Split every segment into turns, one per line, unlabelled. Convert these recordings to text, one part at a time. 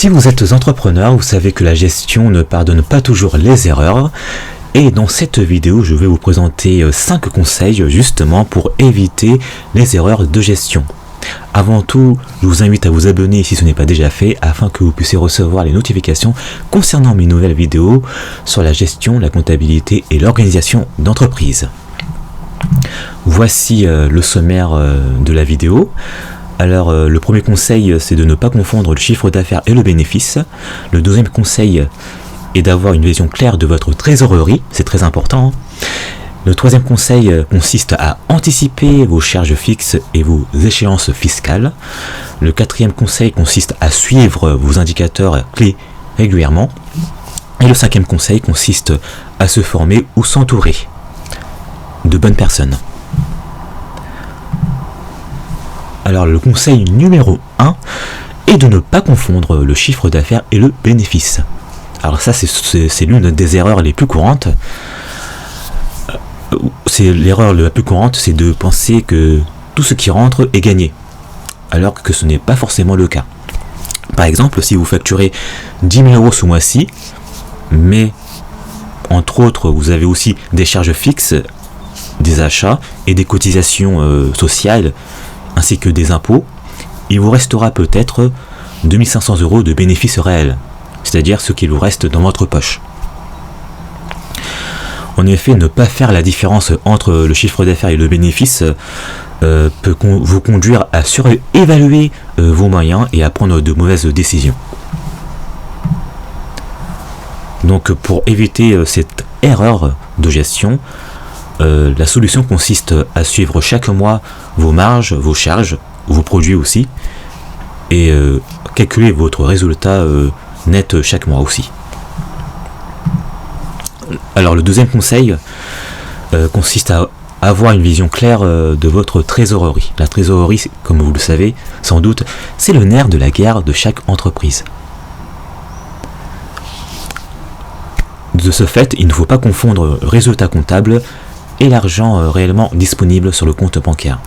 Si vous êtes entrepreneur, vous savez que la gestion ne pardonne pas toujours les erreurs. Et dans cette vidéo, je vais vous présenter 5 conseils justement pour éviter les erreurs de gestion. Avant tout, je vous invite à vous abonner si ce n'est pas déjà fait afin que vous puissiez recevoir les notifications concernant mes nouvelles vidéos sur la gestion, la comptabilité et l'organisation d'entreprise. Voici le sommaire de la vidéo. Alors le premier conseil, c'est de ne pas confondre le chiffre d'affaires et le bénéfice. Le deuxième conseil est d'avoir une vision claire de votre trésorerie, c'est très important. Le troisième conseil consiste à anticiper vos charges fixes et vos échéances fiscales. Le quatrième conseil consiste à suivre vos indicateurs clés régulièrement. Et le cinquième conseil consiste à se former ou s'entourer de bonnes personnes. Alors le conseil numéro 1 est de ne pas confondre le chiffre d'affaires et le bénéfice. Alors ça c'est l'une des erreurs les plus courantes. L'erreur la plus courante, c'est de penser que tout ce qui rentre est gagné, alors que ce n'est pas forcément le cas. Par exemple, si vous facturez 10 000 euros ce mois-ci, mais entre autres vous avez aussi des charges fixes, des achats et des cotisations sociales, ainsi que des impôts, il vous restera peut-être 2500 euros de bénéfices réels, c'est-à-dire ce qu'il vous reste dans votre poche. En effet, ne pas faire la différence entre le chiffre d'affaires et le bénéfice peut vous conduire à surévaluer vos moyens et à prendre de mauvaises décisions. Donc pour éviter cette erreur de gestion, la solution consiste à suivre chaque mois vos marges, vos charges, vos produits aussi, et calculer votre résultat net chaque mois aussi. Alors le deuxième conseil consiste à avoir une vision claire de votre trésorerie. La trésorerie, comme vous le savez sans doute, c'est le nerf de la guerre de chaque entreprise. De ce fait, il ne faut pas confondre résultat comptable et l'argent réellement disponible sur le compte bancaire.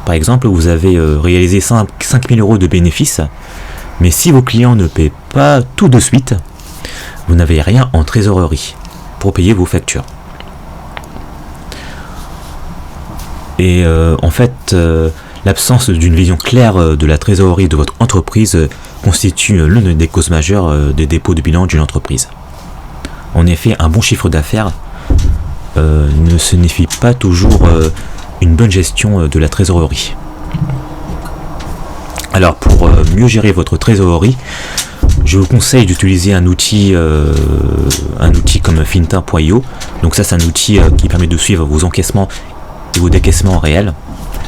Par exemple, vous avez réalisé 5 000 euros de bénéfices, mais si vos clients ne paient pas tout de suite, vous n'avez rien en trésorerie pour payer vos factures. Et en fait, l'absence d'une vision claire de la trésorerie de votre entreprise constitue l'une des causes majeures des dépôts de bilan d'une entreprise. En effet, un bon chiffre d'affaires ne signifie pas toujours une bonne gestion de la trésorerie. Alors pour mieux gérer votre trésorerie, je vous conseille d'utiliser un outil comme Finta.io. Donc ça c'est un outil qui permet de suivre vos encaissements et vos décaissements réels.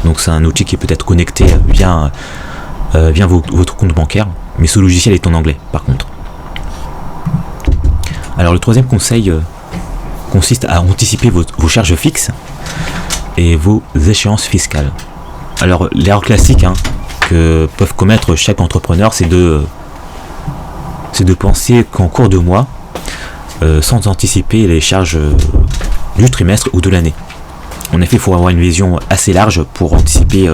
Donc c'est un outil qui peut être connecté via votre compte bancaire, mais ce logiciel est en anglais par contre. Alors le troisième conseil consiste à anticiper vos charges fixes et vos échéances fiscales. Alors l'erreur classique que peuvent commettre chaque entrepreneur, c'est de penser qu'en cours de mois, sans anticiper les charges du trimestre ou de l'année. En effet, il faut avoir une vision assez large pour anticiper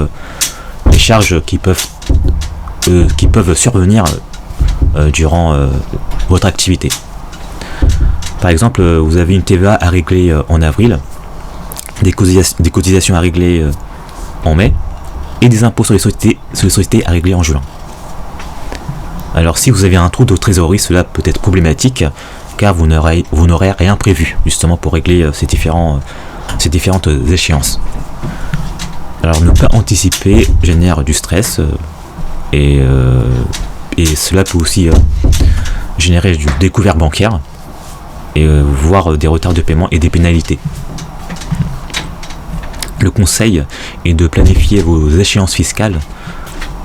les charges qui peuvent survenir durant votre activité. Par exemple, vous avez une TVA à régler en avril, des cotisations à régler en mai, et des impôts sur les sociétés à régler en juin. Alors si vous avez un trou de trésorerie, cela peut être problématique, car vous n'aurez rien prévu, justement pour régler ces différentes échéances. Alors ne pas anticiper génère du stress, et cela peut aussi générer du découvert bancaire, et voire des retards de paiement et des pénalités. Le conseil est de planifier vos échéances fiscales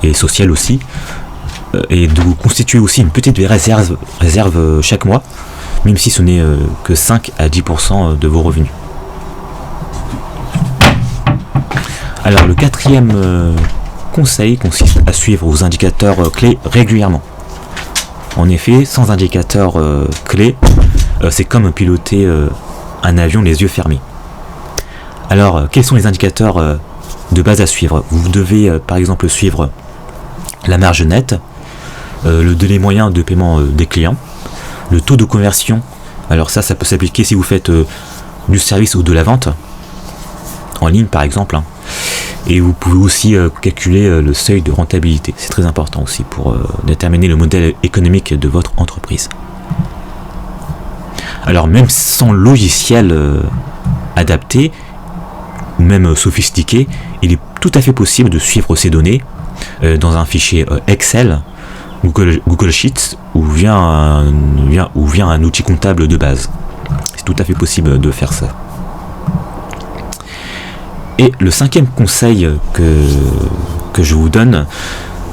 et sociales aussi, et de vous constituer aussi une petite réserve chaque mois, même si ce n'est que 5 à 10% de vos revenus. Alors le quatrième conseil consiste à suivre vos indicateurs clés régulièrement. En effet, sans indicateur clé, c'est comme piloter un avion les yeux fermés. Alors, quels sont les indicateurs de base à suivre? Vous devez par exemple suivre la marge nette, le délai moyen de paiement des clients, le taux de conversion. Alors ça peut s'appliquer si vous faites du service ou de la vente en ligne par exemple, hein. Et vous pouvez aussi calculer le seuil de rentabilité. C'est très important aussi pour déterminer le modèle économique de votre entreprise. Alors même sans logiciel adapté ou même sophistiqué, il est tout à fait possible de suivre ces données dans un fichier Excel, Google Sheets ou via un outil comptable de base. C'est tout à fait possible de faire ça. Et le 5e conseil que je vous donne,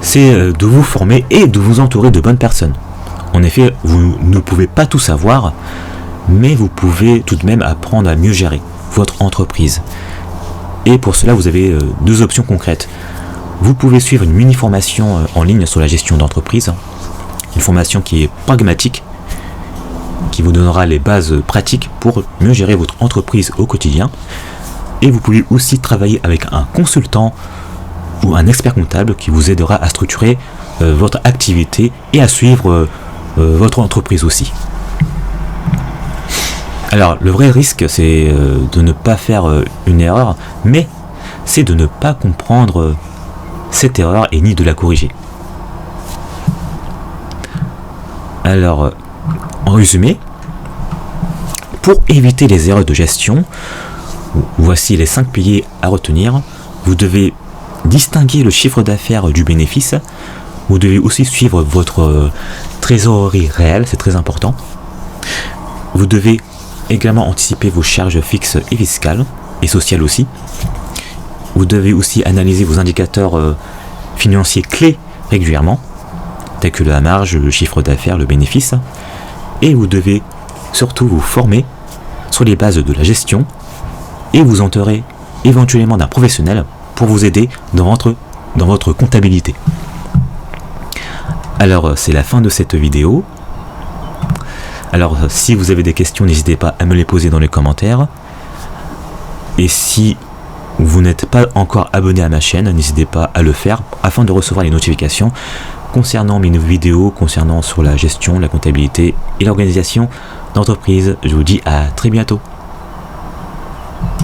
c'est de vous former et de vous entourer de bonnes personnes. En effet, vous ne pouvez pas tout savoir, mais vous pouvez tout de même apprendre à mieux gérer votre entreprise. Et pour cela, vous avez 2 options concrètes. Vous pouvez suivre une mini-formation en ligne sur la gestion d'entreprise, une formation qui est pragmatique, qui vous donnera les bases pratiques pour mieux gérer votre entreprise au quotidien. Et vous pouvez aussi travailler avec un consultant ou un expert comptable qui vous aidera à structurer votre activité et à suivre votre entreprise aussi. Alors le vrai risque, c'est de ne pas faire une erreur, mais c'est de ne pas comprendre cette erreur et ni de la corriger. Alors en résumé, pour éviter les erreurs de gestion, voici les 5 piliers à retenir. Vous devez distinguer le chiffre d'affaires du bénéfice. Vous devez aussi suivre votre trésorerie réelle, c'est très important. Vous devez également anticiper vos charges fixes et fiscales, et sociales aussi. Vous devez aussi analyser vos indicateurs financiers clés régulièrement, tels que la marge, le chiffre d'affaires, le bénéfice. Et vous devez surtout vous former sur les bases de la gestion et vous entourer éventuellement d'un professionnel pour vous aider dans votre comptabilité. Alors c'est la fin de cette vidéo. Alors si vous avez des questions, n'hésitez pas à me les poser dans les commentaires. Et si vous n'êtes pas encore abonné à ma chaîne, n'hésitez pas à le faire afin de recevoir les notifications concernant mes vidéos, concernant sur la gestion, la comptabilité et l'organisation d'entreprise. Je vous dis à très bientôt.